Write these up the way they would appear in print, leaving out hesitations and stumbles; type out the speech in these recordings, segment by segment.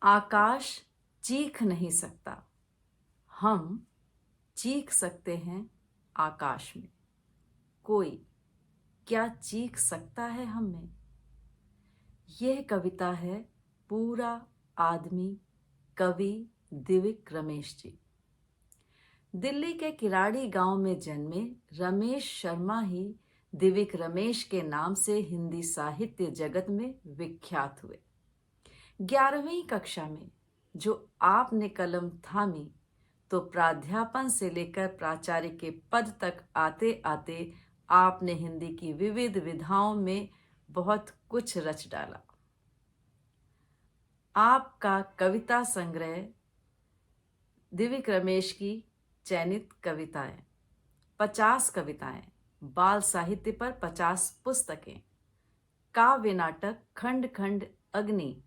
आकाश चीख नहीं सकता, हम चीख सकते हैं आकाश में। कोई क्या चीख सकता है हम में? यह कविता है पूरा आदमी कवि दिव्यक रमेश जी। दिल्ली के किराड़ी गांव में जन्मे रमेश शर्मा ही दिव्यक रमेश के नाम से हिंदी साहित्य जगत में विख्यात हुए। 11वीं कक्षा में जो आपने कलम थामी तो प्राध्यापन से लेकर प्राचार्य के पद तक आते आते आपने हिंदी की विविध विधाओं में बहुत कुछ रच डाला। आपका कविता संग्रह दिव्यक रमेश की चयनित कविताएं, 50 कविताएं, बाल साहित्य पर 50 पुस्तकें, काव्य नाटक खंड खंड अग्नि,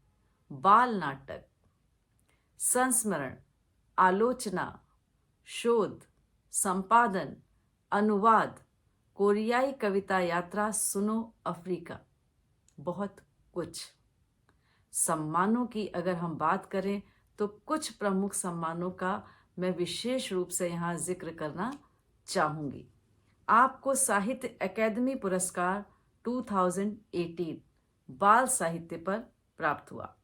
बाल नाटक, संस्मरण, आलोचना, शोध, संपादन, अनुवाद, कोरियाई कविता यात्रा सुनो अफ्रीका, बहुत कुछ। सम्मानों की अगर हम बात करें तो कुछ प्रमुख सम्मानों का मैं विशेष रूप से यहाँ जिक्र करना चाहूँगी। आपको साहित्य अकादमी पुरस्कार 2018 बाल साहित्य पर प्राप्त हुआ।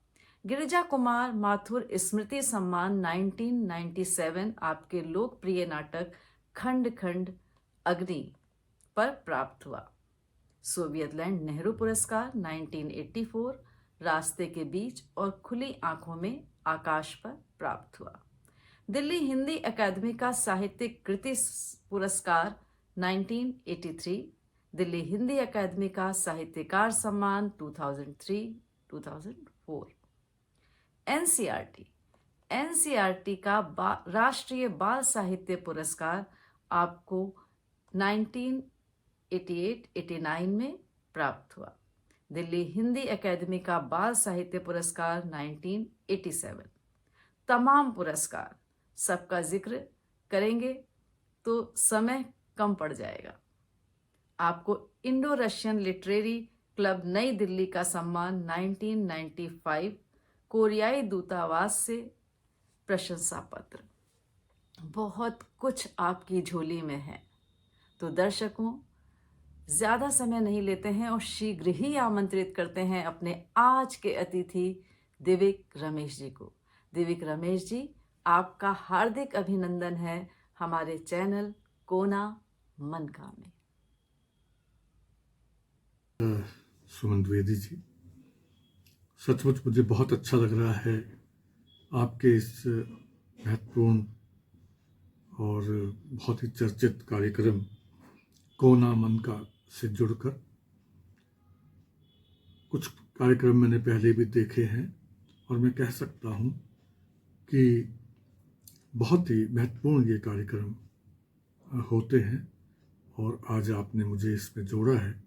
गिरिजा कुमार माथुर स्मृति सम्मान 1997 आपके लोकप्रिय नाटक खंड खंड अग्नि पर प्राप्त हुआ। सोवियत लैंड नेहरू पुरस्कार 1984 रास्ते के बीच और खुली आंखों में आकाश पर प्राप्त हुआ। दिल्ली हिंदी अकादमी का साहित्यिक कृति पुरस्कार 1983, दिल्ली हिंदी अकादमी का साहित्यकार सम्मान 2003-2004। एनसीईआरटी का राष्ट्रीय बाल साहित्य पुरस्कार आपको 1988-89 में प्राप्त हुआ। दिल्ली हिंदी अकादमी का बाल साहित्य पुरस्कार 1987। तमाम पुरस्कार सबका जिक्र करेंगे तो समय कम पड़ जाएगा। आपको इंडो रशियन लिटरेरी क्लब नई दिल्ली का सम्मान 1995, कोरियाई दूतावास से प्रशंसा पत्र, बहुत कुछ आपकी झोली में है। तो दर्शकों, ज्यादा समय नहीं लेते हैं और शीघ्र ही आमंत्रित करते हैं अपने आज के अतिथि दिव्यक रमेश जी को। दिव्यक रमेश जी, आपका हार्दिक अभिनंदन है हमारे चैनल कोना मन का में। सुमन द्विवेदी जी, सचमुच मुझे बहुत अच्छा लग रहा है आपके इस महत्वपूर्ण और बहुत ही चर्चित कार्यक्रम कोना मन का से जुड़कर। कुछ कार्यक्रम मैंने पहले भी देखे हैं और मैं कह सकता हूँ कि बहुत ही महत्वपूर्ण ये कार्यक्रम होते हैं और आज आपने मुझे इसमें जोड़ा है,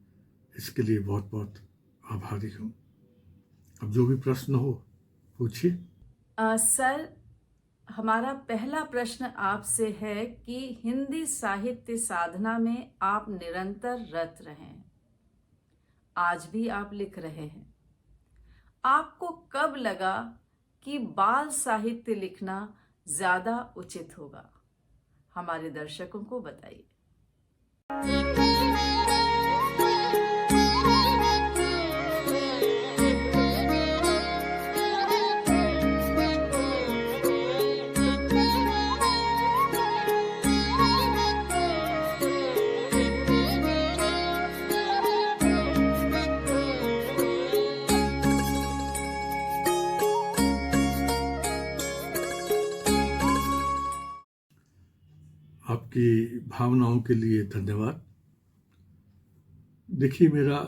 इसके लिए बहुत बहुत आभारी हूँ। अब जो भी प्रश्न हो पूछिए। सर, हमारा पहला प्रश्न आपसे है कि हिंदी साहित्य साधना में आप निरंतर रत रहे हैं, आज भी आप लिख रहे हैं। आपको कब लगा कि बाल साहित्य लिखना ज्यादा उचित होगा? हमारे दर्शकों को बताइए। आपकी भावनाओं के लिए धन्यवाद। देखिए, मेरा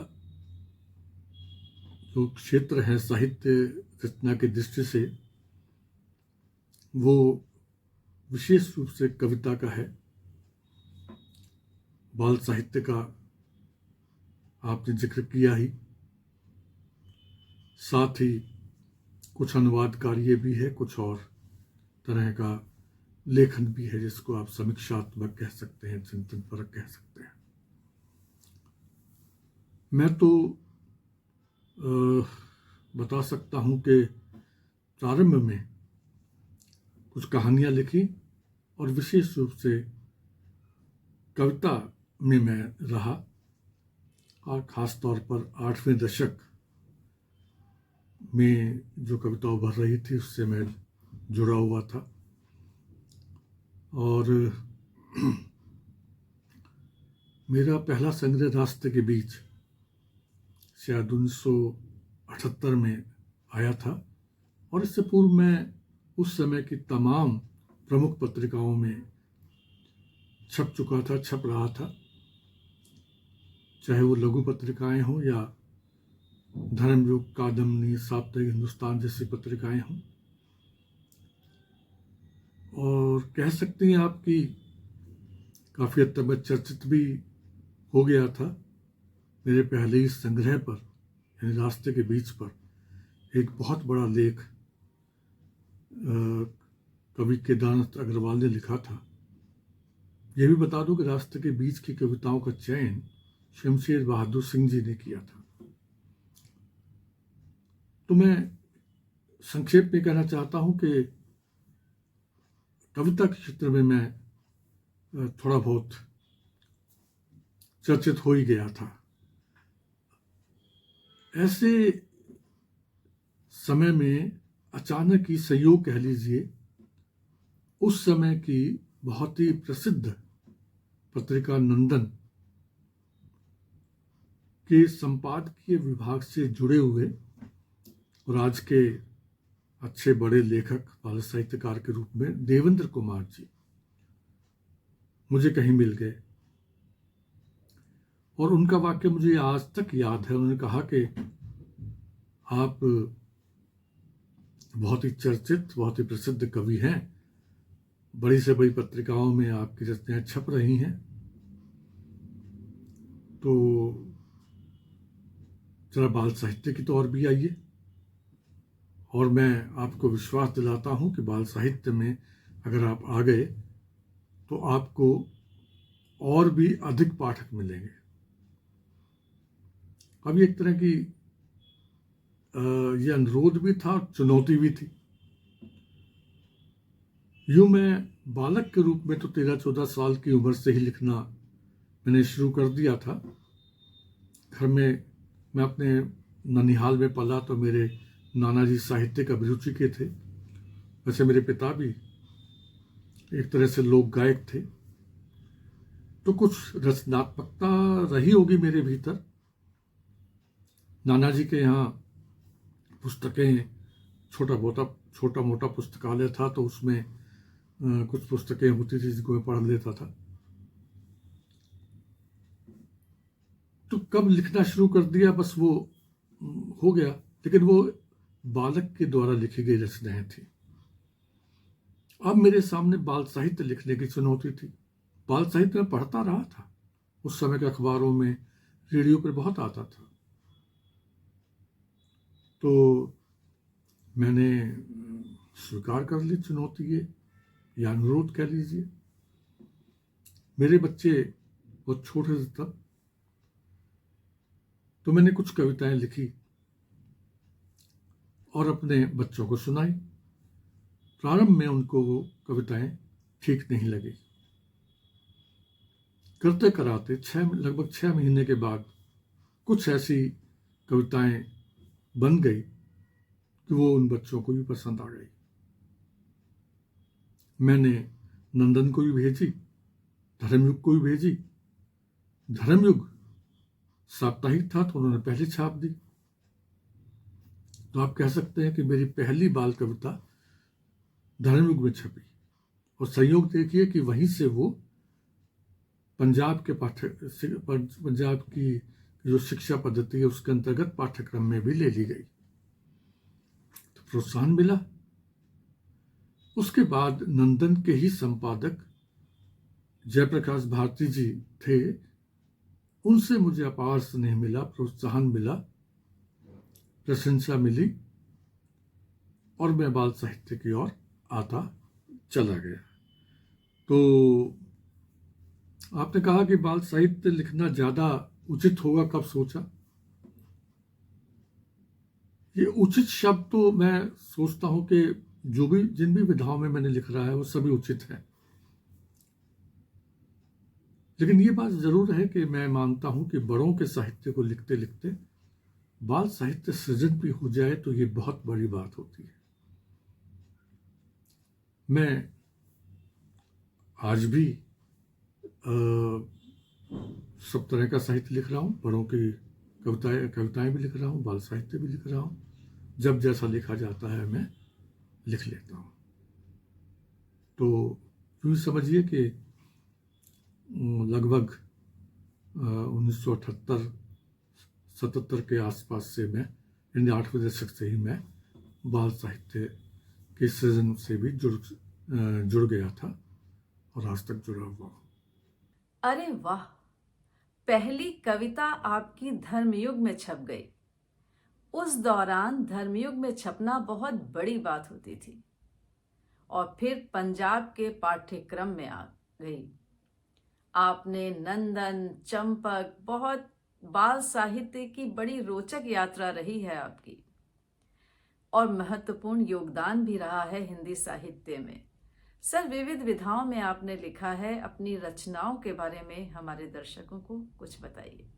जो क्षेत्र है साहित्य रचना की दृष्टि से, वो विशेष रूप से कविता का है। बाल साहित्य का आपने जिक्र किया ही, साथ ही कुछ अनुवाद कार्य भी है, कुछ और तरह का लेखन भी है जिसको आप समीक्षात्मक कह सकते हैं, चिंतनपरक कह सकते हैं। मैं तो बता सकता हूं कि प्रारंभ में कुछ कहानियाँ लिखी और विशेष रूप से कविता में मैं रहा, और ख़ास तौर पर 8वें दशक में जो कविता उभर रही थी उससे मैं जुड़ा हुआ था। और मेरा पहला संग्रह रास्ते के बीच शायद 1978 में आया था, और इससे पूर्व मैं उस समय की तमाम प्रमुख पत्रिकाओं में छप चुका था, छप रहा था, चाहे वो लघु पत्रिकाएं हों या धर्मयुग, कादम्बनी, साप्ताहिक हिंदुस्तान जैसी पत्रिकाएं हों। और कह सकती हैं आप कि काफ़ी हद तक मैं चर्चित भी हो गया था। मेरे पहले ही संग्रह पर, यानी रास्ते के बीच पर एक बहुत बड़ा लेख कवि केदारनाथ अग्रवाल ने लिखा था। यह भी बता दूं कि रास्ते के बीच की कविताओं का चयन शमशेर बहादुर सिंह जी ने किया था। तो मैं संक्षेप में कहना चाहता हूं कि कविता के क्षेत्र में मैं थोड़ा बहुत चर्चित हो ही गया था। ऐसे समय में अचानक ही संयोग कह लीजिए, उस समय की बहुत ही प्रसिद्ध पत्रिका नंदन के संपादकीय विभाग से जुड़े हुए और आज के अच्छे बड़े लेखक, बाल साहित्यकार के रूप में देवेंद्र कुमार जी मुझे कहीं मिल गए, और उनका वाक्य मुझे आज तक याद है। उन्होंने कहा कि आप बहुत ही चर्चित, बहुत ही प्रसिद्ध कवि हैं, बड़ी से बड़ी पत्रिकाओं में आपकी रचनाएं छप रही हैं, तो जरा बाल साहित्य की तो और भी आइए। और मैं आपको विश्वास दिलाता हूं कि बाल साहित्य में अगर आप आ गए तो आपको और भी अधिक पाठक मिलेंगे। अब एक तरह की ये अनुरोध भी था, चुनौती भी थी। यूं मैं बालक के रूप में तो 13-14 साल की उम्र से ही लिखना मैंने शुरू कर दिया था। घर में मैं अपने ननिहाल में पला, तो मेरे नाना जी साहित्य का अभिरुचि के थे। वैसे मेरे पिता भी एक तरह से लोक गायक थे, तो कुछ रचनात्मकता रही होगी मेरे भीतर। नाना जी के यहाँ पुस्तकें, छोटा मोटा पुस्तकालय था, तो उसमें कुछ पुस्तकें होती थी जिनको मैं पढ़ लेता था। तो कब लिखना शुरू कर दिया बस वो हो गया, लेकिन वो बालक के द्वारा लिखी गई रचनाएं थी। अब मेरे सामने बाल साहित्य लिखने की चुनौती थी। बाल साहित्य में पढ़ता रहा था, उस समय के अखबारों में, रेडियो पर बहुत आता था। तो मैंने स्वीकार कर ली चुनौती ये, या अनुरोध कह लीजिए। मेरे बच्चे बहुत छोटे थे तब, तो मैंने कुछ कविताएं लिखी और अपने बच्चों को सुनाई। प्रारंभ में उनको वो कविताएं ठीक नहीं लगी। करते कराते लगभग 6 महीने के बाद कुछ ऐसी कविताएं बन गई कि वो उन बच्चों को भी पसंद आ गई। मैंने नंदन को भी भेजी, धर्मयुग को भी भेजी। धर्मयुग साप्ताहिक था तो उन्होंने पहले छाप दी। तो आप कह सकते हैं कि मेरी पहली बाल कविता धर्मयुग में छपी, और संयोग देखिए कि वहीं से वो पंजाब की जो शिक्षा पद्धति है उसके अंतर्गत पाठ्यक्रम में भी ले ली गई, तो प्रोत्साहन मिला। उसके बाद नंदन के ही संपादक जयप्रकाश भारती जी थे, उनसे मुझे अपार स्नेह मिला, प्रोत्साहन मिला, प्रशंसा मिली, और मैं बाल साहित्य की ओर आता चला गया। तो आपने कहा कि बाल साहित्य लिखना ज़्यादा उचित होगा, कब सोचा? ये उचित शब्द तो मैं सोचता हूं कि जिन भी विधाओं में मैंने लिख रहा है वो सभी उचित है, लेकिन ये बात जरूर है कि मैं मानता हूं कि बड़ों के साहित्य को लिखते लिखते बाल साहित्य सृजन भी हो जाए तो ये बहुत बड़ी बात होती है। मैं आज भी सब तरह का साहित्य लिख रहा हूँ, बड़ों की कविताएं भी लिख रहा हूँ, बाल साहित्य भी लिख रहा हूँ। जब जैसा लिखा जाता है मैं लिख लेता हूँ। तो यूँ समझिए कि लगभग 1978-77 के आसपास से मैं, यानी 8वें दशक से ही मैं बाल साहित्य के सृजन से भी जुड़ गया था और आज तक जुड़ा हुआ हूँ। अरे वाह, पहली कविता आपकी धर्मयुग में छप गई। उस दौरान धर्मयुग में छपना बहुत बड़ी बात होती थी और फिर पंजाब के पाठ्यक्रम में आ गई। आपने नंदन, चंपक, बहुत बाल साहित्य की बड़ी रोचक यात्रा रही है आपकी और महत्वपूर्ण योगदान भी रहा है हिंदी साहित्य में। सर, विविध विधाओं में आपने लिखा है। अपनी रचनाओं के बारे में हमारे दर्शकों को कुछ बताइए।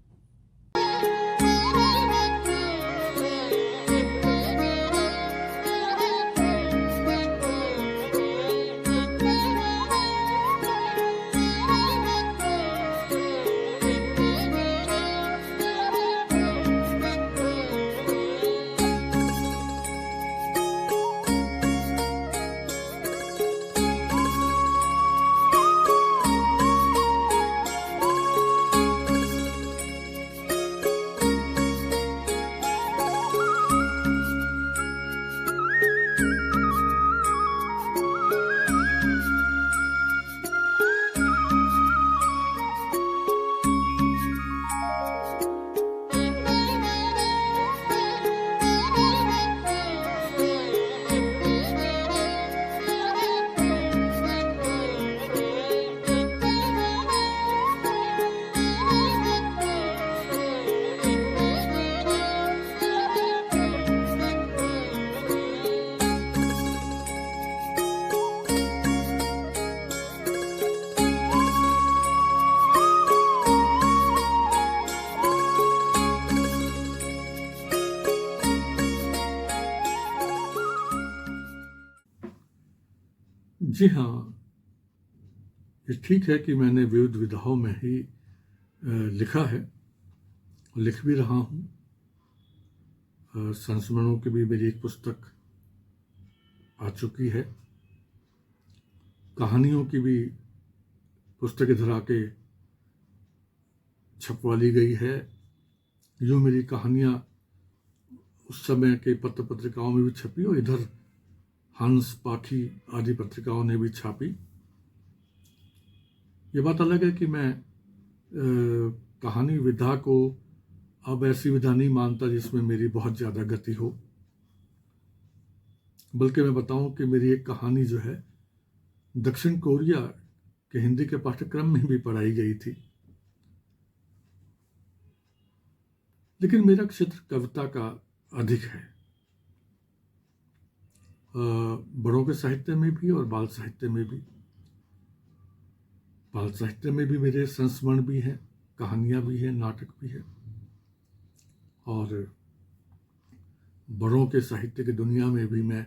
जी हाँ, ये ठीक है कि मैंने विविध विधाओं में ही लिखा है, लिख भी रहा हूँ। संस्मरणों की भी मेरी एक पुस्तक आ चुकी है, कहानियों की भी पुस्तक इधर आके छपवा ली गई है। यूँ मेरी कहानियाँ उस समय के पत्र पत्रिकाओं में भी छपी और इधर हंस, पाखी आदि पत्रिकाओं ने भी छापी। ये बात अलग है कि मैं कहानी विधा को अब ऐसी विधा नहीं मानता जिसमें मेरी बहुत ज़्यादा गति हो, बल्कि मैं बताऊं कि मेरी एक कहानी जो है दक्षिण कोरिया के हिंदी के पाठ्यक्रम में भी पढ़ाई गई थी। लेकिन मेरा क्षेत्र कविता का अधिक है, बड़ों के साहित्य में भी और बाल साहित्य में भी। बाल साहित्य में भी मेरे संस्मरण भी हैं, कहानियां भी हैं, नाटक भी है, और बड़ों के साहित्य की दुनिया में भी मैं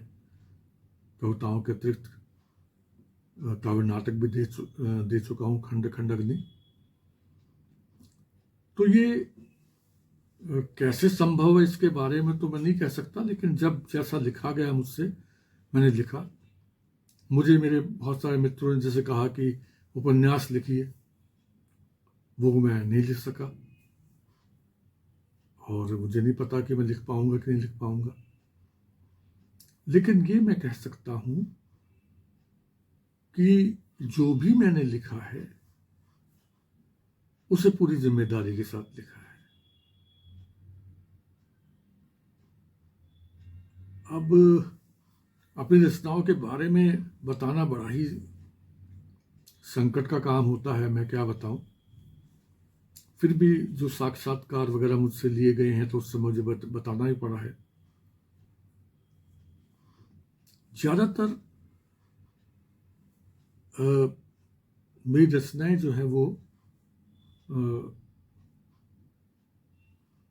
कविताओं के अतिरिक्त काव्य नाटक भी दे चुका हूँ, खंड खंड अग्नि। तो ये कैसे संभव है इसके बारे में तो मैं नहीं कह सकता, लेकिन जब जैसा लिखा गया मुझसे मैंने लिखा। मुझे मेरे बहुत सारे मित्रों ने जैसे कहा कि उपन्यास लिखिए, वो मैं नहीं लिख सका और मुझे नहीं पता कि मैं लिख पाऊंगा कि नहीं लिख पाऊंगा। लेकिन ये मैं कह सकता हूं कि जो भी मैंने लिखा है उसे पूरी जिम्मेदारी के साथ लिखा है। अब अपनी रचनाओं के बारे में बताना बड़ा ही संकट का काम होता है, मैं क्या बताऊं। फिर भी जो साक्षात्कार वगैरह मुझसे लिए गए हैं तो उससे मुझे बताना ही पड़ा है। ज़्यादातर मेरी रचनाएं जो है वो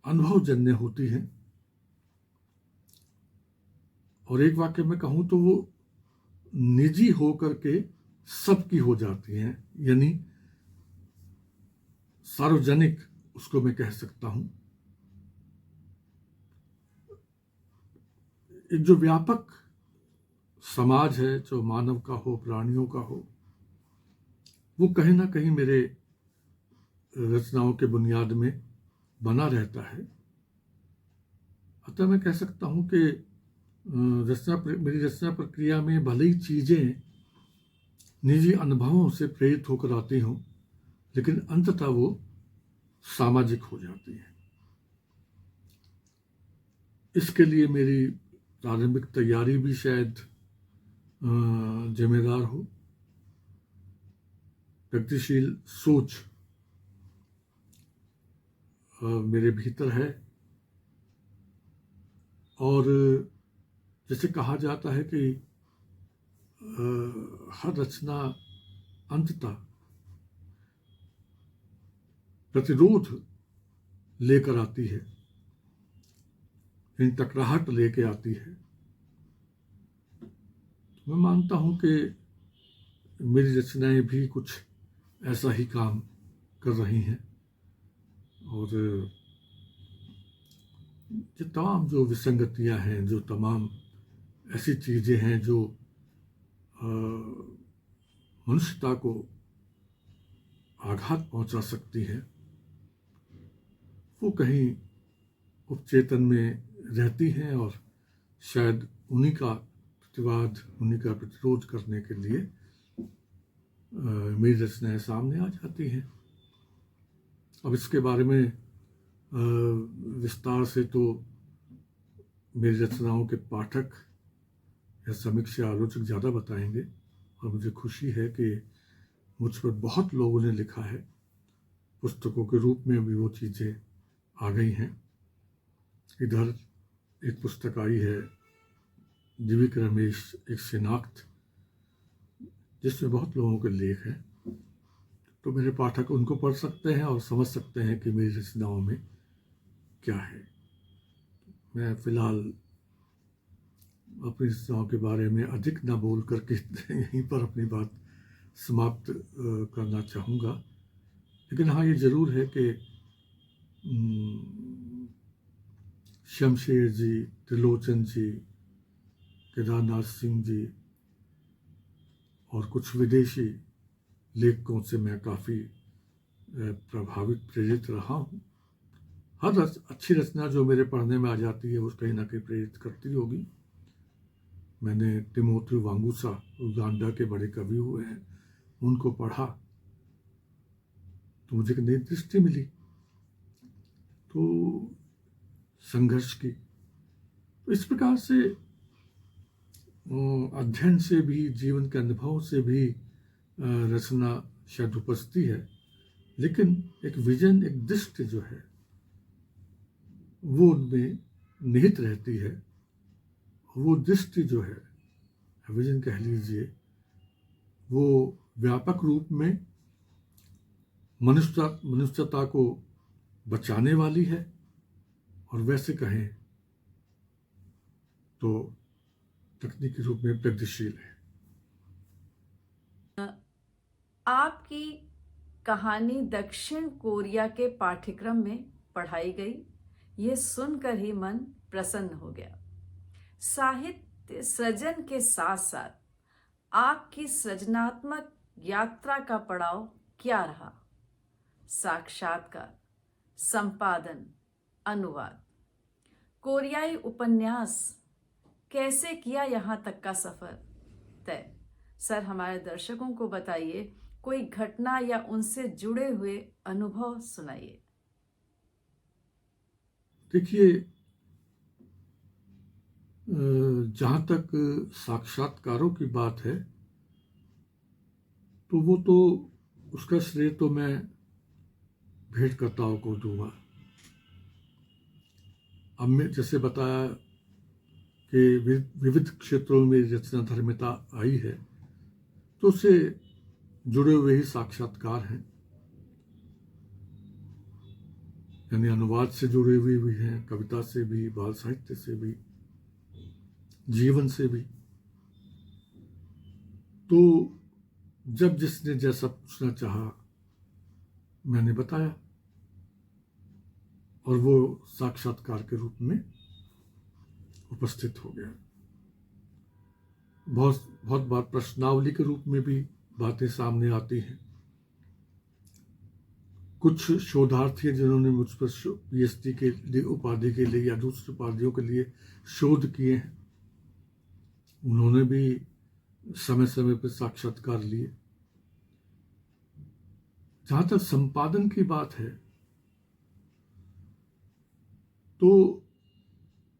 अनुभवजन्य होती हैं, और एक वाक्य में कहूँ तो वो निजी होकर के सबकी हो जाती हैं, यानी सार्वजनिक उसको मैं कह सकता हूँ। एक जो व्यापक समाज है, जो मानव का हो, प्राणियों का हो, वो कहीं ना कहीं मेरे रचनाओं के बुनियाद में बना रहता है। अतः मैं कह सकता हूँ कि मेरी रचना प्रक्रिया में भले ही चीज़ें निजी अनुभवों से प्रेरित होकर आती हों, लेकिन अंततः वो सामाजिक हो जाती है। इसके लिए मेरी प्रारंभिक तैयारी भी शायद जिम्मेदार हो। प्रगतिशील सोच मेरे भीतर है, और जैसे कहा जाता है कि हर रचना अंततः प्रतिरोध लेकर आती है, इन टकराहट लेके आती है। मैं मानता हूं कि मेरी रचनाएं भी कुछ ऐसा ही काम कर रही हैं, और ये तमाम जो विसंगतियां हैं, जो तमाम ऐसी चीज़ें हैं जो मनुष्यता को आघात पहुंचा सकती हैं, वो कहीं उपचेतन में रहती हैं, और शायद उन्हीं का प्रतिवाद, उन्हीं का प्रतिरोध करने के लिए मेरी रचनाएं सामने आ जाती हैं। अब इसके बारे में विस्तार से तो मेरी रचनाओं के पाठक या समीक्षा आलोचक ज़्यादा बताएंगे, और मुझे खुशी है कि मुझ पर बहुत लोगों ने लिखा है। पुस्तकों के रूप में भी वो चीज़ें आ गई हैं। इधर एक पुस्तक आई है, दिव्य रमेश एक शिनाख्त, जिसमें बहुत लोगों के लेख हैं। तो मेरे पाठक उनको पढ़ सकते हैं और समझ सकते हैं कि मेरी रचनाओं में क्या है। मैं फिलहाल अपनी रचनाओं के बारे में अधिक ना बोल करके यहीं पर अपनी बात समाप्त करना चाहूँगा। लेकिन हाँ, ये ज़रूर है कि शमशेर जी, त्रिलोचन जी, केदारनाथ सिंह जी और कुछ विदेशी लेखकों से मैं काफ़ी प्रभावित, प्रेरित रहा हूँ। हर अच्छी रचना जो मेरे पढ़ने में आ जाती है वो कहीं ना कहीं प्रेरित करती होगी। मैंने टिमोथी वांगुसा, उगांडा के बड़े कवि हुए हैं, उनको पढ़ा तो मुझे एक नई दृष्टि मिली, तो संघर्ष की। तो इस प्रकार से अध्ययन से भी, जीवन के अनुभव से भी रचना शायद उपजती है, लेकिन एक विजन, एक दृष्टि जो है वो उनमें निहित रहती है। वो दृष्टि जो है, विजन कह लीजिए, वो व्यापक रूप में मनुष्यता को बचाने वाली है, और वैसे कहें तो तकनीकी रूप में प्रगतिशील है। आपकी कहानी दक्षिण कोरिया के पाठ्यक्रम में पढ़ाई गई, ये सुनकर ही मन प्रसन्न हो गया। साहित्य सृजन के साथ साथ आपकी सृजनात्मक यात्रा का पड़ाव क्या रहा? साक्षात्कार, संपादन, अनुवाद, कोरियाई उपन्यास, कैसे किया यहाँ तक का सफर तय? सर, हमारे दर्शकों को बताइए, कोई घटना या उनसे जुड़े हुए अनुभव सुनाइए। देखिए, जहाँ तक साक्षात्कारों की बात है, तो वो तो उसका श्रेय तो मैं भेंटकर्ताओं को दूंगा। अब मैं जैसे बताया के विविध क्षेत्रों में रचना धर्मिता आई है, तो उससे जुड़े हुए ही साक्षात्कार हैं, यानी अनुवाद से जुड़े हुए भी हैं, कविता से भी, बाल साहित्य से भी, जीवन से भी। तो जब जिसने जैसा पूछना चाहा मैंने बताया, और वो साक्षात्कार के रूप में उपस्थित हो गया। बहुत बार प्रश्नावली के रूप में भी बातें सामने आती हैं। कुछ शोधार्थी जिन्होंने मुझ पर पीएचडी के लिए उपाधि के लिए या दूसरी उपाधियों के लिए शोध किए हैं, उन्होंने भी समय समय पर साक्षात्कार लिए। जहां तक संपादन की बात है, तो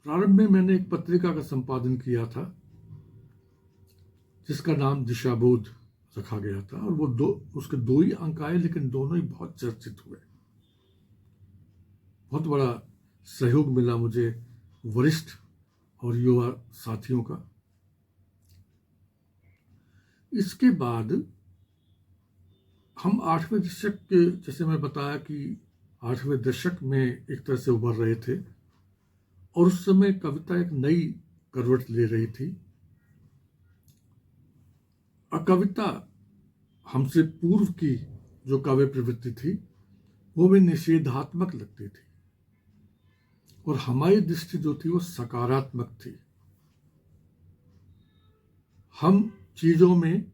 प्रारंभ में मैंने एक पत्रिका का संपादन किया था जिसका नाम दिशाबोध रखा गया था, और वो उसके 2 ही अंक आए, लेकिन दोनों ही बहुत चर्चित हुए। बहुत बड़ा सहयोग मिला मुझे वरिष्ठ और युवा साथियों का। इसके बाद हम 8वें दशक के, जैसे मैं बताया कि 8वें दशक में एक तरह से उभर रहे थे, और उस समय कविता एक नई करवट ले रही थी। कविता हमसे पूर्व की जो काव्य प्रवृत्ति थी वो भी निषेधात्मक लगती थी, और हमारी दृष्टि जो थी वो सकारात्मक थी। हम चीजों में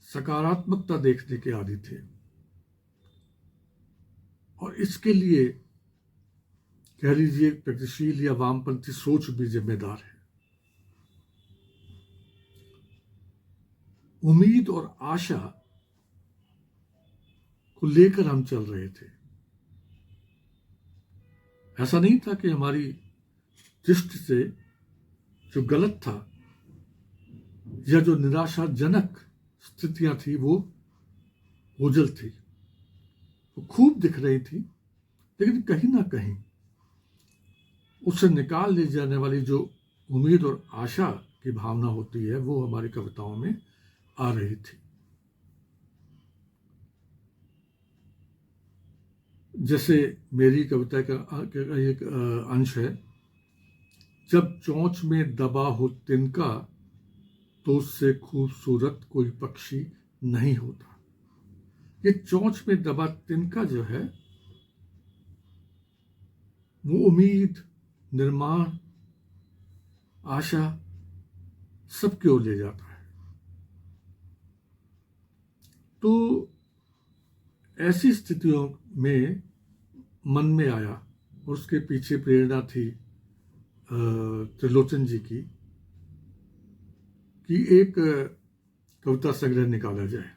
सकारात्मकता देखने के आदी थे, और इसके लिए कह लीजिए प्रगतिशील या वामपंथी सोच भी जिम्मेदार है। उम्मीद और आशा को लेकर हम चल रहे थे। ऐसा नहीं था कि हमारी दृष्टि से जो गलत था या जो निराशाजनक स्थितियां थी वो ओझल थी, वो खूब दिख रही थी, लेकिन कहीं ना कहीं उससे निकाल ली जाने वाली जो उम्मीद और आशा की भावना होती है वो हमारी कविताओं में आ रही थी। जैसे मेरी कविता का एक अंश है, जब चोंच में दबा हो तिनका तो उससे खूबसूरत कोई पक्षी नहीं होता। ये चोंच में दबा तिनका जो है वो उम्मीद, निर्माण, आशा सबकी ओर ले जाता है। तो ऐसी स्थितियों में मन में आया, और उसके पीछे प्रेरणा थी त्रिलोचन जी की, कि एक कविता संग्रह निकाला जाए।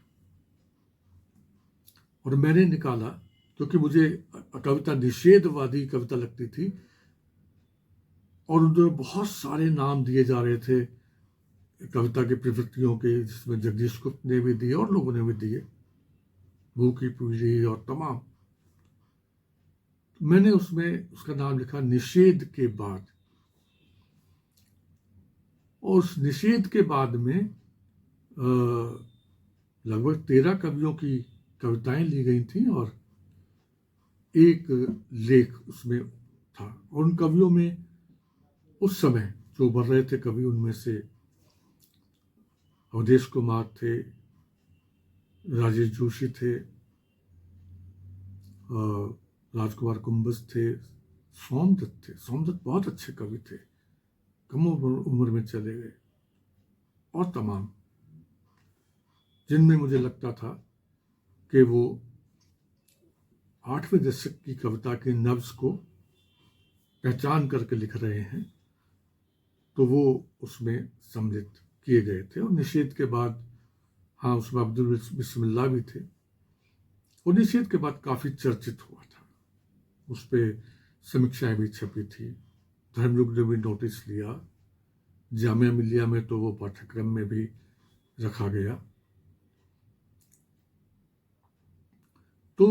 और मैंने निकाला क्योंकि मुझे कविता निषेधवादी कविता लगती थी, और उनमें बहुत सारे नाम दिए जा रहे थे कविता की प्रवृत्तियों के, जिसमें जगदीश गुप्त ने भी दिए और लोगों ने भी दिए, भू की पीढ़ी और तमाम। मैंने उसमें उसका नाम लिखा निषेध के बाद, और उस निषेध के बाद में लगभग 13 कवियों की कविताएं ली गई थी, और एक लेख उसमें था। और उन कवियों में उस समय जो उभर रहे थे कवि, उनमें से अवधेश कुमार थे, राजेश जोशी थे, राजकुमार कुंभस थे, सोमदत्त थे। सोमदत्त बहुत अच्छे कवि थे, कम उम्र में चले गए, और तमाम, जिनमें मुझे लगता था कि वो 8वें दशक की कविता के नब्ज को पहचान करके लिख रहे हैं, तो वो उसमें सम्मिलित किए गए थे। और निषेध के बाद, हाँ, उसमें अब्दुल बिस्मिल्लाह भी थे, और निषेध के बाद काफ़ी चर्चित हुआ था, उस पर समीक्षाएं भी छपी थी, धर्मयुग ने भी नोटिस लिया, जामिया मिलिया में तो वो पाठ्यक्रम में भी रखा गया। तो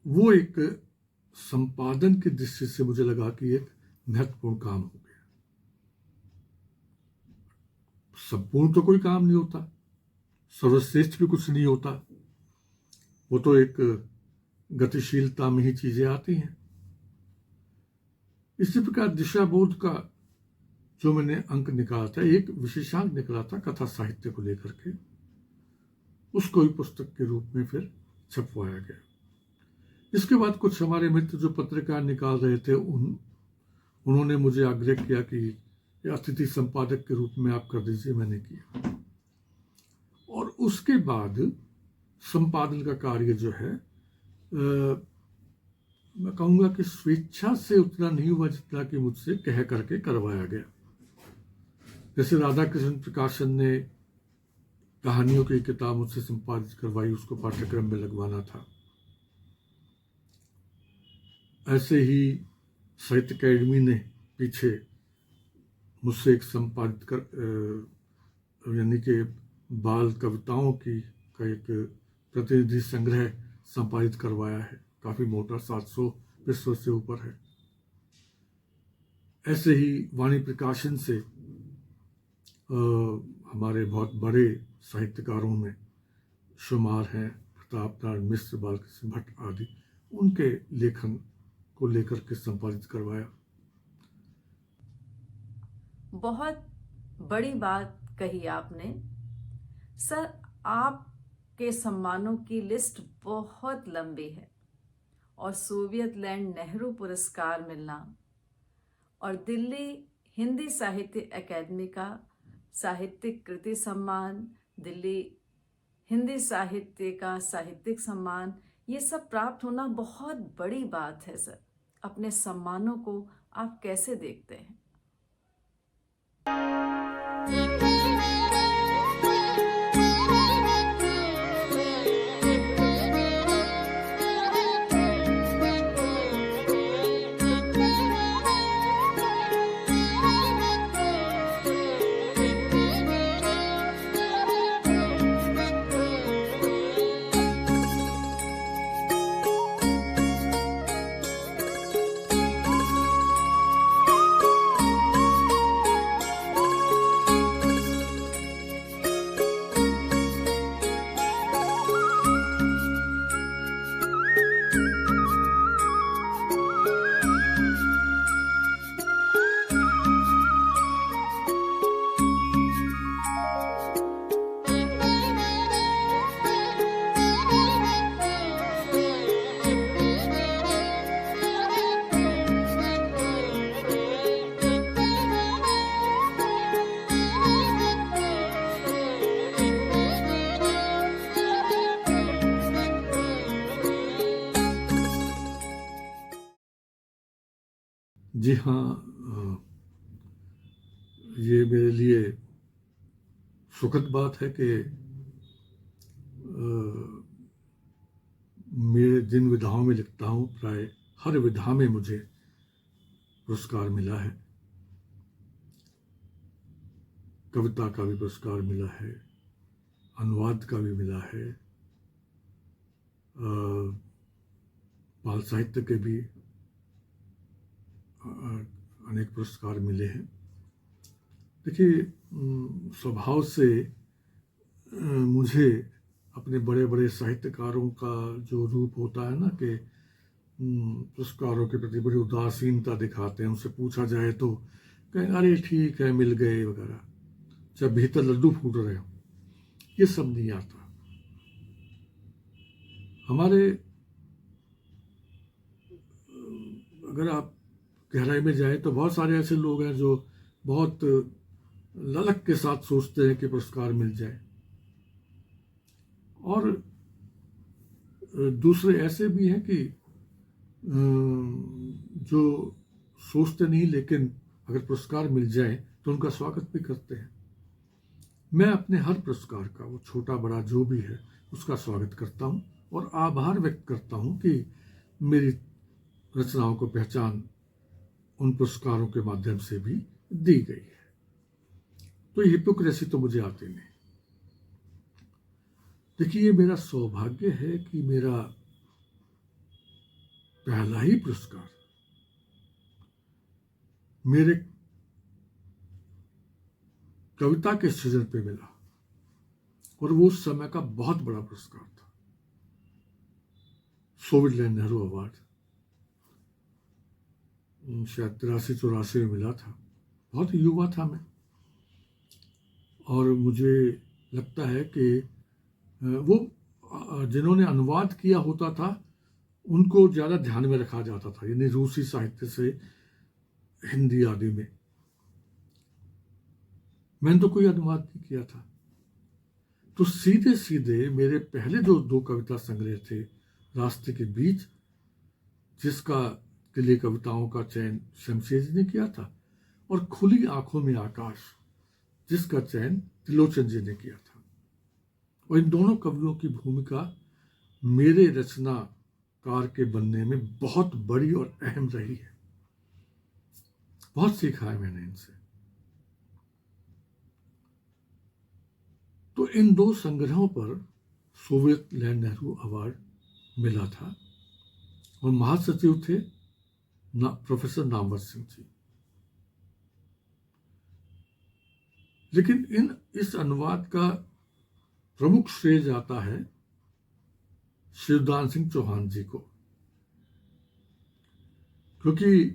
वो एक संपादन की दृष्टि से मुझे लगा कि एक महत्वपूर्ण काम हो गया। संपूर्ण तो कोई काम नहीं होता, सर्वश्रेष्ठ भी कुछ नहीं होता, वो तो एक गतिशीलता में ही चीजें आती हैं। इसी प्रकार दिशाबोध का जो मैंने अंक निकाला था, एक विशेषांक निकला था कथा साहित्य को लेकर के, उसको भी पुस्तक के रूप में फिर छपवाया गया। इसके बाद कुछ हमारे मित्र जो पत्रिका निकाल रहे थे उन्होंने मुझे आग्रह किया कि अतिथि संपादक के रूप में आप कर दीजिए। मैंने किया और उसके बाद संपादन का कार्य जो है मैं कहूँगा कि स्वेच्छा से उतना नहीं हुआ जितना कि मुझसे कह करके करवाया गया। जैसे राधा कृष्ण प्रकाशन ने कहानियों की किताब मुझसे संपादित करवाई, उसको पाठ्यक्रम में लगवाना था। ऐसे ही साहित्य अकेडमी ने पीछे मुझसे एक संपादित कर यानी कि बाल कविताओं का एक प्रतिनिधि संग्रह संपादित करवाया है, काफी मोटा, 700 पृष्ठों से ऊपर है। ऐसे ही वाणी प्रकाशन से हमारे बहुत बड़े साहित्यकारों में शुमार हैं प्रताप नारायण मिश्र, बालकृष्ण भट्ट आदि, उनके लेखन को लेकर के संपादित करवाया। बहुत बड़ी बात कही आपने सर। आपके सम्मानों की लिस्ट बहुत लंबी है और सोवियत लैंड नेहरू पुरस्कार मिलना और दिल्ली हिंदी साहित्य अकादमी का साहित्यिक कृति सम्मान, दिल्ली हिंदी साहित्य का साहित्यिक सम्मान, ये सब प्राप्त होना बहुत बड़ी बात है सर। अपने सम्मानों को आप कैसे देखते हैं? जी हाँ, ये मेरे लिए सुखद बात है कि मेरे जिन विधाओं में लिखता हूँ प्राय हर विधा में मुझे पुरस्कार मिला है। कविता का भी पुरस्कार मिला है, अनुवाद का भी मिला है, बाल साहित्य के भी अनेक पुरस्कार मिले हैं। देखिए, स्वभाव से मुझे अपने बड़े बड़े साहित्यकारों का जो रूप होता है ना कि पुरस्कारों के प्रति बड़ी उदासीनता दिखाते हैं, उनसे पूछा जाए तो कहें अरे ठीक है मिल गए वगैरह, जब भीतर लड्डू फूट रहे हो, ये सब नहीं आता। हमारे अगर आप गहराई में जाए तो बहुत सारे ऐसे लोग हैं जो बहुत ललक के साथ सोचते हैं कि पुरस्कार मिल जाए, और दूसरे ऐसे भी हैं कि जो सोचते नहीं लेकिन अगर पुरस्कार मिल जाए तो उनका स्वागत भी करते हैं। मैं अपने हर पुरस्कार का, वो छोटा बड़ा जो भी है, उसका स्वागत करता हूँ और आभार व्यक्त करता हूँ कि मेरी रचनाओं को पहचान उन पुरस्कारों के माध्यम से भी दी गई है। तो हिपोक्रेसी तो मुझे आती नहीं। देखिए, ये मेरा सौभाग्य है कि मेरा पहला ही पुरस्कार मेरे कविता के सृजन पे मिला और वो उस समय का बहुत बड़ा पुरस्कार था, सोवियत लैंड नेहरू अवार्ड। शायद 83-84 में मिला था, बहुत युवा था मैं। और मुझे लगता है कि वो जिन्होंने अनुवाद किया होता था उनको ज़्यादा ध्यान में रखा जाता था, यानी रूसी साहित्य से हिंदी आदि में। मैंने तो कोई अनुवाद नहीं किया था, तो सीधे सीधे मेरे पहले जो 2 कविता संग्रह थे, रास्ते के बीच, जिसका के लिए कविताओं का चयन शमशेर जी ने किया था, और खुली आंखों में आकाश, जिसका चयन त्रिलोचन जी ने किया था। और इन दोनों कवियों की भूमिका मेरे रचनाकार के बनने में बहुत बड़ी और अहम रही है। बहुत सीखा है मैंने इनसे। तो इन 2 संग्रहों पर सोवियत लैंड नेहरू अवार्ड मिला था और महासचिव थे प्रोफेसर नामवर सिंह जी। लेकिन इस अनुवाद का प्रमुख श्रेय जाता है शिवदान सिंह चौहान जी को, क्योंकि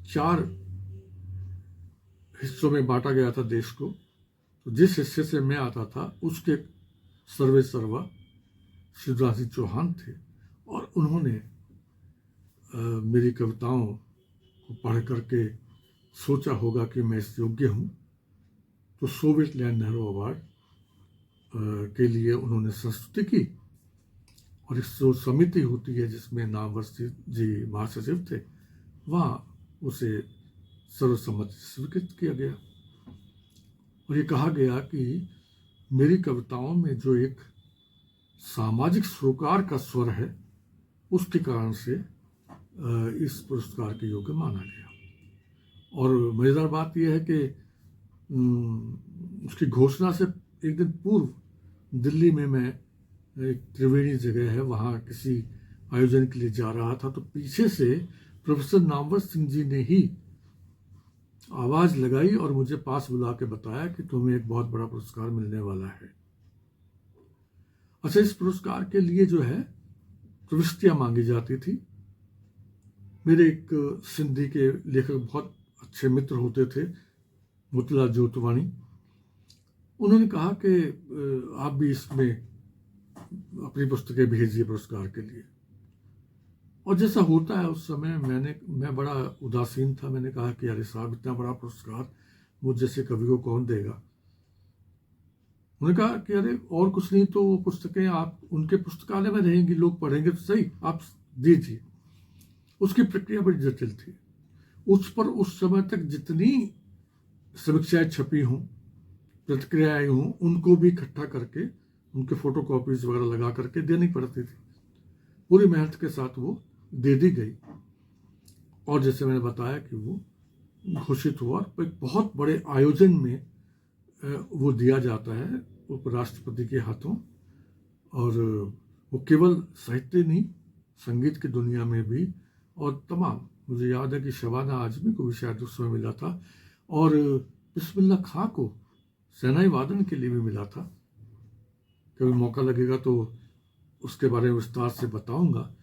4 हिस्सों में बांटा गया था देश को। तो जिस हिस्से से मैं आता था उसके सर्वे सर्वा शिवदान सिंह चौहान थे, और उन्होंने मेरी कविताओं को पढ़ करके सोचा होगा कि मैं इस योग्य हूँ। तो सोवियत लैंड नेहरू अवार्ड के लिए उन्होंने संस्तुति की, और इस जो समिति होती है जिसमें नामवर जी महासचिव थे, वहाँ उसे सर्वसम्मति से स्वीकृत किया गया। और ये कहा गया कि मेरी कविताओं में जो एक सामाजिक सरोकार का स्वर है, उसके कारण से इस पुरस्कार के योग्य माना गया। और मज़ेदार बात यह है कि उसकी घोषणा से एक दिन पूर्व दिल्ली में मैं, एक त्रिवेणी जगह है, वहाँ किसी आयोजन के लिए जा रहा था, तो पीछे से प्रोफेसर नामवर सिंह जी ने ही आवाज़ लगाई और मुझे पास बुला के बताया कि तुम्हें एक बहुत बड़ा पुरस्कार मिलने वाला है। अच्छा, इस पुरस्कार के लिए जो है प्रविष्टियाँ मांगी जाती थी। मेरे एक सिंधी के लेखक बहुत अच्छे मित्र होते थे, मोतीलाल जोतवाणी। उन्होंने कहा कि आप भी इसमें अपनी पुस्तकें भेजिए पुरस्कार के लिए। और जैसा होता है उस समय मैं बड़ा उदासीन था। मैंने कहा कि अरे साहब, इतना बड़ा पुरस्कार मुझ जैसे कवि को कौन देगा। उन्होंने कहा कि अरे और कुछ नहीं तो वो पुस्तकें आप उनके पुस्तकालय में रहेंगी, लोग पढ़ेंगे तो सही, आप दीजिए। उसकी प्रक्रिया बड़ी जटिल थी। उस पर उस समय तक जितनी समीक्षाएं छपी हों, प्रतिक्रियाएं हों, उनको भी इकट्ठा करके उनके फोटो कॉपीज वगैरह लगा करके देनी पड़ती थी। पूरी मेहनत के साथ वो दे दी गई, और जैसे मैंने बताया कि वो घोषित हुआ। एक बहुत बड़े आयोजन में वो दिया जाता है उपराष्ट्रपति के हाथों। और वो केवल साहित्य नहीं, संगीत की दुनिया में भी, और तमाम, मुझे याद है कि शबाना आजमी को भी शायद उस समय मिला था, और बिस्मिल्लाह खां को शहनाई वादन के लिए भी मिला था। कभी मौका लगेगा तो उसके बारे में विस्तार से बताऊंगा।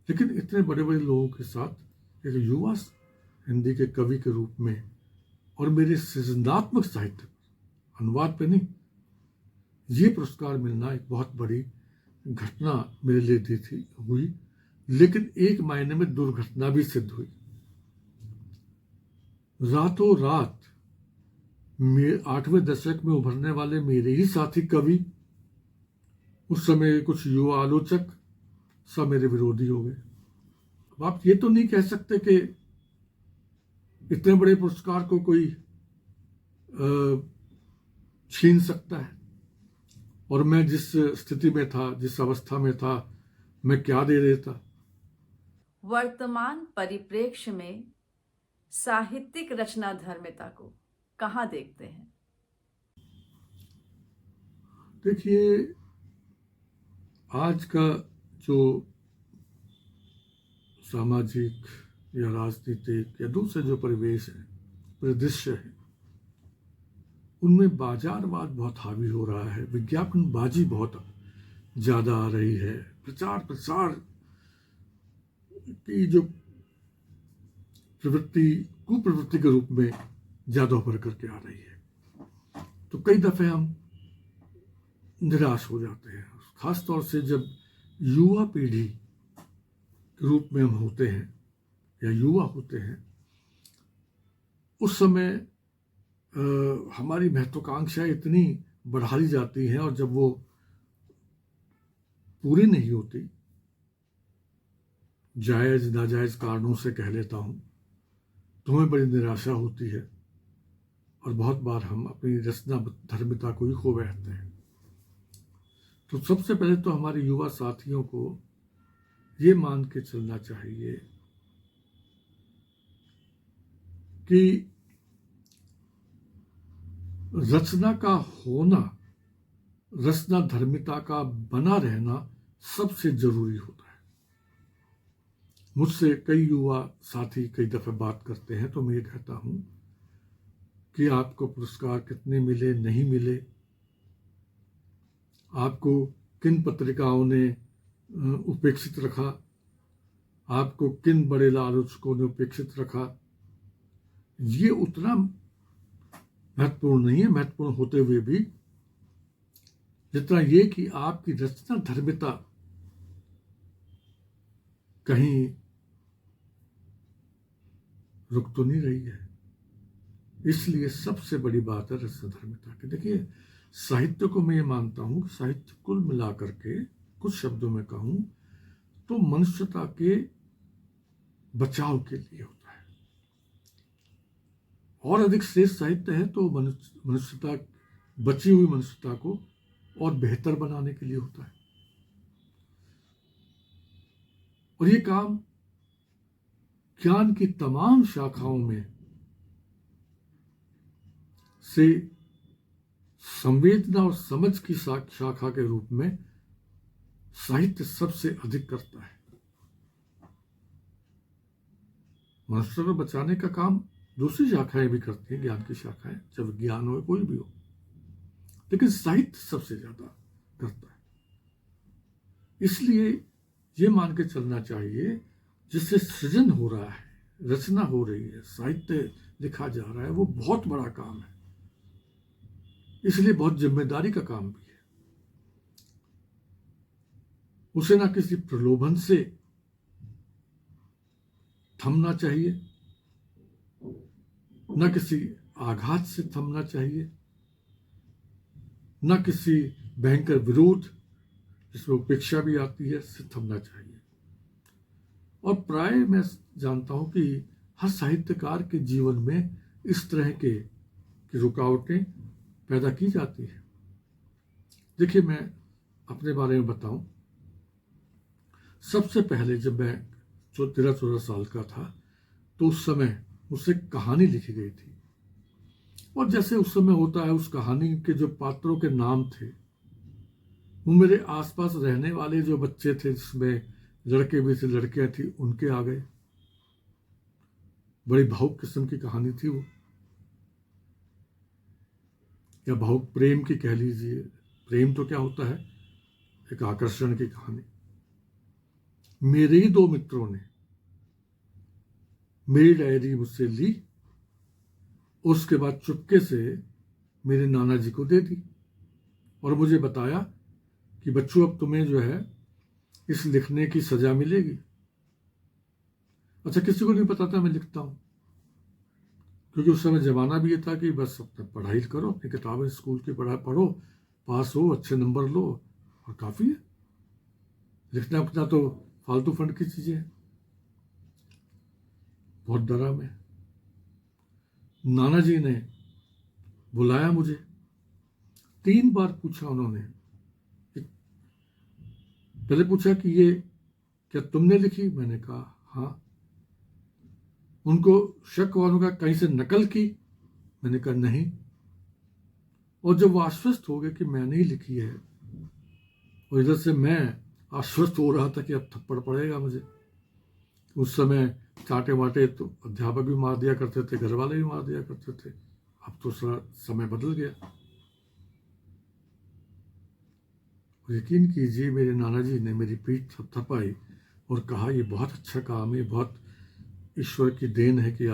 लेकिन इतने बड़े बड़े लोगों के साथ एक युवा हिंदी के कवि के रूप में, और मेरे सृजनात्मक साहित्य, अनुवाद पे नहीं, ये पुरस्कार मिलना एक बहुत बड़ी घटना मेरे लिए हुई। लेकिन एक मायने में दुर्घटना भी सिद्ध हुई। रातों रात 8वें दशक में उभरने वाले मेरे ही साथी कवि, उस समय कुछ युवा आलोचक, सब मेरे विरोधी हो गए। अब आप ये तो नहीं कह सकते कि इतने बड़े पुरस्कार को कोई छीन सकता है। और मैं जिस स्थिति में था, जिस अवस्था में था, मैं क्या दे देता। वर्तमान परिप्रेक्ष्य में साहित्यिक रचना धर्मिता को कहाँ देखते हैं? देखिए, आज का जो सामाजिक या राजनीतिक या दूसरे जो परिवेश है, परिदृश्य है, उनमें बाजारवाद बहुत हावी हो रहा है, विज्ञापनबाजी बहुत ज़्यादा आ रही है, प्रचार प्रसार की जो प्रवृत्ति कुप्रवृत्ति के रूप में ज़्यादा उभर करके आ रही है। तो कई दफ़े हम निराश हो जाते हैं, खास तौर से जब युवा पीढ़ी के रूप में हम होते हैं या युवा होते हैं। उस समय हमारी महत्वाकांक्षाएं इतनी बढ़ा दी जाती हैं और जब वो पूरी नहीं होती, जायज़ नाजायज़ कारणों से कह लेता हूँ, तो हमें बड़ी निराशा होती है और बहुत बार हम अपनी रचना धर्मिता को ही खो बैठते हैं। तो सबसे पहले तो हमारे युवा साथियों को ये मान के चलना चाहिए कि रचना का होना, रचना धर्मिता का बना रहना सबसे जरूरी होता है। मुझसे कई युवा साथी कई दफ़े बात करते हैं तो मैं ये कहता हूँ कि आपको पुरस्कार कितने मिले, नहीं मिले, आपको किन पत्रिकाओं ने उपेक्षित रखा, आपको किन बड़े आलोचकों ने उपेक्षित रखा, ये उतना महत्वपूर्ण नहीं है, महत्वपूर्ण होते हुए भी जितना ये कि आपकी रचना धर्मिता कहीं रुक तो नहीं रही है। इसलिए सबसे बड़ी बात है रचना धर्मिता की। देखिए, साहित्य को मैं ये मानता हूँ कि साहित्य कुल मिलाकर के, कुछ शब्दों में कहूँ तो मनुष्यता के बचाव के लिए होता है। और अधिक श्रेष्ठ साहित्य है तो मनुष्यता, बची हुई मनुष्यता को और बेहतर बनाने के लिए होता है। और ये काम ज्ञान की तमाम शाखाओं में से संवेदना और समझ की शाखा के रूप में साहित्य सबसे अधिक करता है। मनुष्य को बचाने का काम दूसरी शाखाएं भी करती हैं, ज्ञान की शाखाएं, चाहे विज्ञान हो कोई भी हो, लेकिन साहित्य सबसे ज्यादा करता है। इसलिए ये मान के चलना चाहिए जिससे सृजन हो रहा है, रचना हो रही है, साहित्य लिखा जा रहा है, वो बहुत बड़ा काम है, इसलिए बहुत जिम्मेदारी का काम भी है। उसे ना किसी प्रलोभन से थमना चाहिए, न किसी आघात से थमना चाहिए, न किसी भयंकर विरोध जिसमें उपेक्षा भी आती है से थमना चाहिए। और प्राय मैं जानता हूं कि हर साहित्यकार के जीवन में इस तरह के रुकावटें पैदा की जाती है। देखिए, मैं अपने बारे में बताऊं, सबसे पहले जब मैं 13-14 साल का था तो उस समय मुझसे कहानी लिखी गई थी, और जैसे उस समय होता है, उस कहानी के जो पात्रों के नाम थे वो मेरे आसपास रहने वाले जो बच्चे थे, जिसमें लड़के भी थे लड़कियां थी, उनके आ गए। बड़ी भावुक किस्म की कहानी थी वो, या भावुक प्रेम की कह लीजिए। प्रेम तो क्या होता है, एक आकर्षण की कहानी। मेरे ही 2 मित्रों ने मेरी डायरी मुझसे ली, उसके बाद चुपके से मेरे नाना जी को दे दी और मुझे बताया कि बच्चों, अब तुम्हें जो है इस लिखने की सजा मिलेगी। अच्छा, किसी को नहीं पता था मैं लिखता हूं, क्योंकि उस समय जमाना भी ये था कि बस अपना पढ़ाई करो, अपनी किताबें स्कूल की पढ़ो, पास हो, अच्छे नंबर लो और काफी है। लिखना अपना तो फालतू फंड की चीजें है। बहुत डरा मैं। नाना जी ने बुलाया मुझे, 3 बार पूछा उन्होंने। पहले पूछा कि ये क्या तुमने लिखी? मैंने कहा हाँ। उनको शक हुआ, उन्होंने कहा कहीं से नकल की? मैंने कहा नहीं। और जब वो आश्वस्त हो गए कि मैंने ही लिखी है, और इधर से मैं आश्वस्त हो रहा था कि अब थप्पड़ पड़ेगा मुझे। उस समय चाटे वाटे तो अध्यापक भी मार दिया करते थे, घर वाले भी मार दिया करते थे, अब तो समय बदल गया। और यकीन कीजिए, मेरे नाना जी ने मेरी पीठ थपथपाई और कहा, ये बहुत अच्छा काम है, बहुत ईश्वर की देन है कि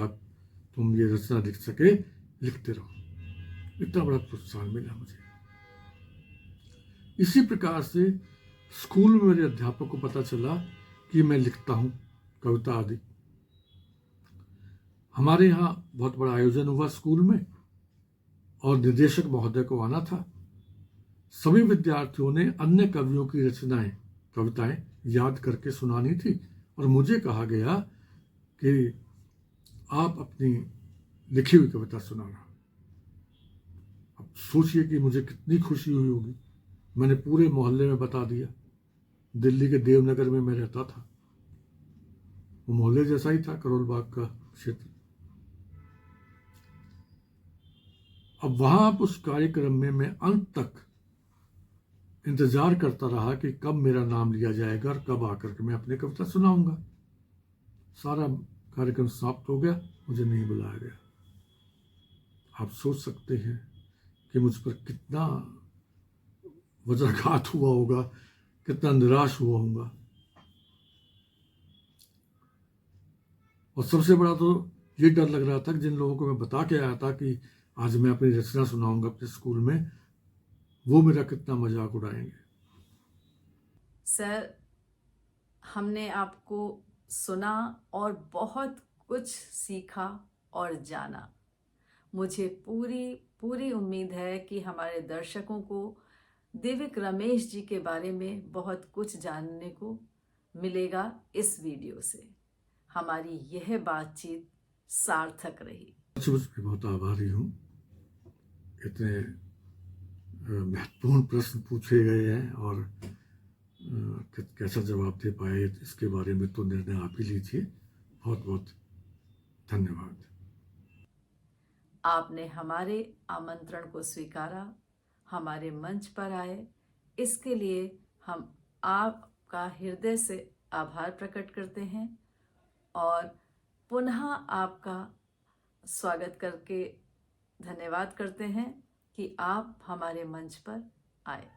तुम ये रचना लिख सके, लिखते रहो। इतना बड़ा प्रोत्साहन मिला मुझे। इसी प्रकार से स्कूल में मेरे अध्यापक को पता चला कि मैं लिखता हूँ कविता आदि। हमारे यहाँ बहुत बड़ा आयोजन हुआ स्कूल में और निदेशक महोदय को आना था। सभी विद्यार्थियों ने अन्य कवियों की कविताएं याद करके सुनानी थी और मुझे कहा गया कि आप अपनी लिखी हुई कविता सुनाना। अब सोचिए कि मुझे कितनी खुशी हुई होगी। मैंने पूरे मोहल्ले में बता दिया। दिल्ली के देवनगर में मैं रहता था, वो मोहल्ले जैसा ही था, करोल बाग का क्षेत्र। अब वहां उस कार्यक्रम में मैं अंत तक इंतजार करता रहा कि कब मेरा नाम लिया जाएगा और कब आकर के मैं अपनी कविता सुनाऊंगा। सारा कार्यक्रम समाप्त हो गया, मुझे नहीं बुलाया गया। आप सोच सकते हैं कि मुझ पर कितना वज्राघात हुआ होगा, कितना निराश हुआ होगा। और सबसे बड़ा तो ये डर लग रहा था कि जिन लोगों को मैं बता के आया था कि आज मैं अपनी रचना सुनाऊंगा अपने स्कूल में, वो मेरा कितना मजाक उड़ाएंगे। सर, हमने आपको सुना और बहुत कुछ सीखा और जाना। मुझे पूरी पूरी उम्मीद है कि हमारे दर्शकों को दिव्यक रमेश जी के बारे में बहुत कुछ जानने को मिलेगा इस वीडियो से। हमारी यह बातचीत सार्थक रही। सचमुच मैं बहुत आभारी हूँ। इतने महत्वपूर्ण प्रश्न पूछे गए हैं और कैसा जवाब दे पाए इसके बारे में तो निर्णय आप ही लीजिए। बहुत बहुत धन्यवाद। आपने हमारे आमंत्रण को स्वीकारा, हमारे मंच पर आए, इसके लिए हम आपका हृदय से आभार प्रकट करते हैं और पुनः आपका स्वागत करके धन्यवाद करते हैं कि आप हमारे मंच पर आए।